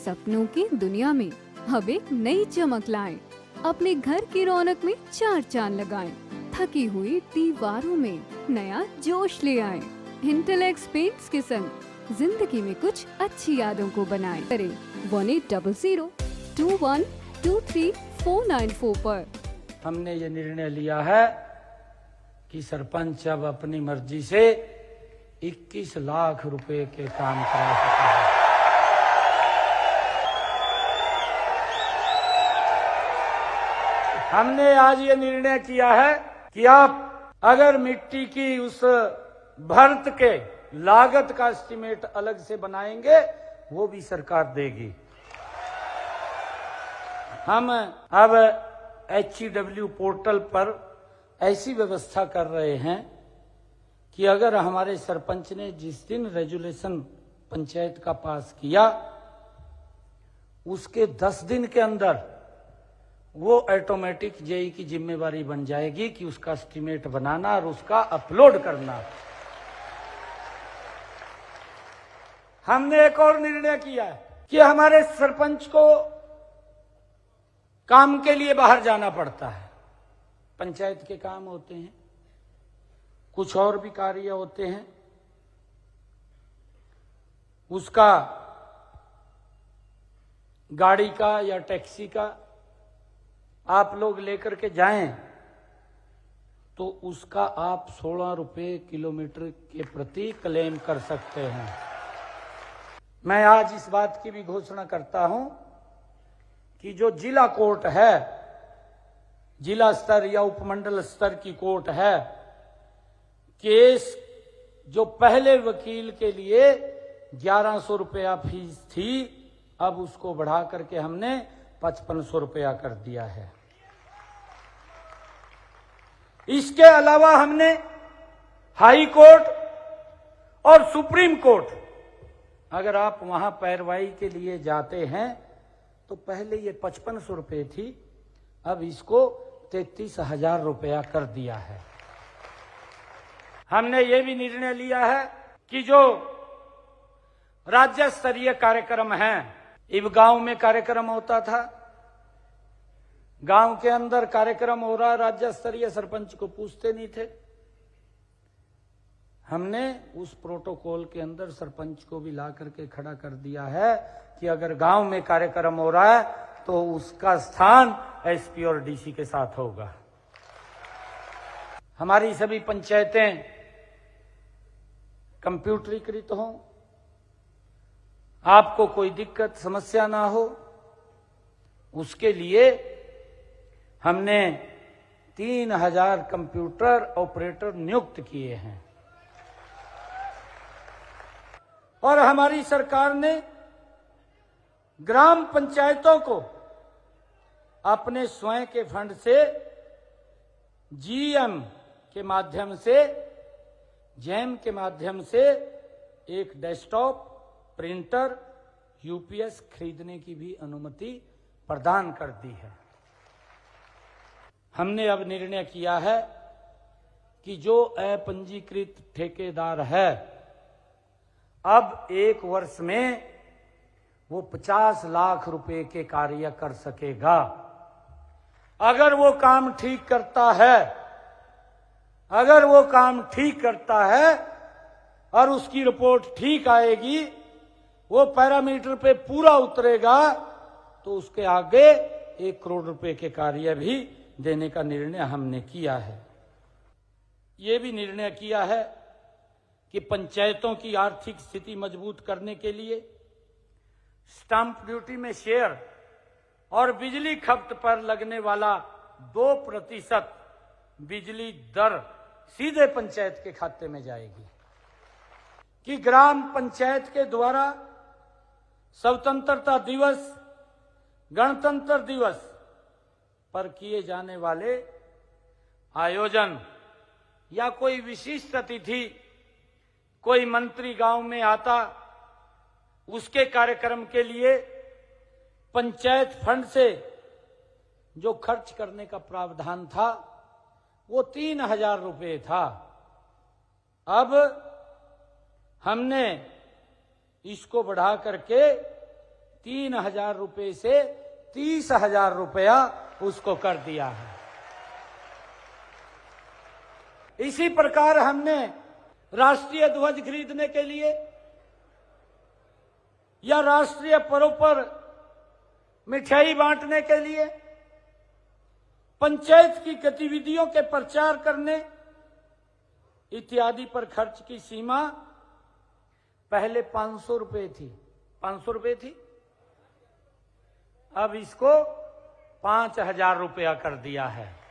सपनों की दुनिया में अब एक नई चमक लाएं। अपने घर की रौनक में चार चांद लगाएं। थकी हुई दीवारों में नया जोश ले आएं। इंटेलेक्स पेंट्स के संग जिंदगी में कुछ अच्छी यादों को बनाएं। करें 1800-2123-494 पर। हमने ये निर्णय लिया है कि सरपंच अब अपनी मर्जी से 21 लाख रुपए के काम करा सकते हैं। हमने आज ये निर्णय किया है कि आप अगर मिट्टी की उस भर्त के लागत का एस्टीमेट अलग से बनाएंगे वो भी सरकार देगी। हम अब HEW पोर्टल पर ऐसी व्यवस्था कर रहे हैं कि अगर हमारे सरपंच ने जिस दिन रेजुलेशन पंचायत का पास किया उसके 10 दिन के अंदर वो ऑटोमेटिक जेई की जिम्मेवारी बन जाएगी कि उसका एस्टीमेट बनाना और उसका अपलोड करना। हमने एक और निर्णय किया है कि हमारे सरपंच को काम के लिए बाहर जाना पड़ता है। पंचायत के काम होते हैं, कुछ और भी कार्य होते हैं, उसका गाड़ी का या टैक्सी का आप लोग लेकर के जाएं तो उसका आप 16 रुपए किलोमीटर के प्रति क्लेम कर सकते हैं। मैं आज इस बात की भी घोषणा करता हूं कि जो जिला कोर्ट है, जिला स्तर या उपमंडल स्तर की कोर्ट है, केस जो पहले वकील के लिए 1100 रुपया फीस थी अब उसको बढ़ा करके हमने 5500 रुपया कर दिया है। इसके अलावा हमने हाई कोर्ट और सुप्रीम कोर्ट, अगर आप वहां पैरवाई के लिए जाते हैं तो पहले ये 5500 रुपये थी, अब इसको 33,000 रुपया कर दिया है। हमने ये भी निर्णय लिया है कि जो राज्य स्तरीय कार्यक्रम हैं, इब गांव में कार्यक्रम होता था, गांव के अंदर कार्यक्रम हो रहा, राज्य स्तरीय सरपंच को पूछते नहीं थे। हमने उस प्रोटोकॉल के अंदर सरपंच को भी ला करके खड़ा कर दिया है कि अगर गांव में कार्यक्रम हो रहा है तो उसका स्थान एसपी और डीसी के साथ होगा। हमारी सभी पंचायतें कंप्यूटरीकृत हों, आपको कोई दिक्कत समस्या ना हो, उसके लिए हमने 3000 कंप्यूटर ऑपरेटर नियुक्त किए हैं। और हमारी सरकार ने ग्राम पंचायतों को अपने स्वयं के फंड से GM के माध्यम से, जैम के माध्यम से एक डेस्कटॉप, प्रिंटर, UPS खरीदने की भी अनुमति प्रदान कर दी है। हमने अब निर्णय किया है कि जो अपंजीकृत ठेकेदार है अब 1 वर्ष में वो 50 लाख रुपए के कार्य कर सकेगा। अगर वो काम ठीक करता है, अगर वो काम ठीक करता है और उसकी रिपोर्ट ठीक आएगी, वो पैरामीटर पे पूरा उतरेगा तो उसके आगे 1 करोड़ रुपए के कार्य भी देने का निर्णय हमने किया है। ये भी निर्णय किया है कि पंचायतों की आर्थिक स्थिति मजबूत करने के लिए स्टाम्प ड्यूटी में शेयर और बिजली खपत पर लगने वाला 2% बिजली दर सीधे पंचायत के खाते में जाएगी। कि ग्राम पंचायत के द्वारा स्वतंत्रता दिवस, गणतंत्र दिवस पर किए जाने वाले आयोजन या कोई विशिष्ट अतिथि, कोई मंत्री गांव में आता, उसके कार्यक्रम के लिए पंचायत फंड से जो खर्च करने का प्रावधान था वो 3000 रुपये था। अब हमने इसको बढ़ा करके 3,000 रुपये से 30,000 रुपया उसको कर दिया है। इसी प्रकार हमने राष्ट्रीय ध्वज खरीदने के लिए या राष्ट्रीय पर्व पर मिठाई बांटने के लिए, पंचायत की गतिविधियों के प्रचार करने इत्यादि पर खर्च की सीमा पहले 500 रुपये थी, 500 रुपये थी, अब इसको 5,000 रुपया कर दिया है।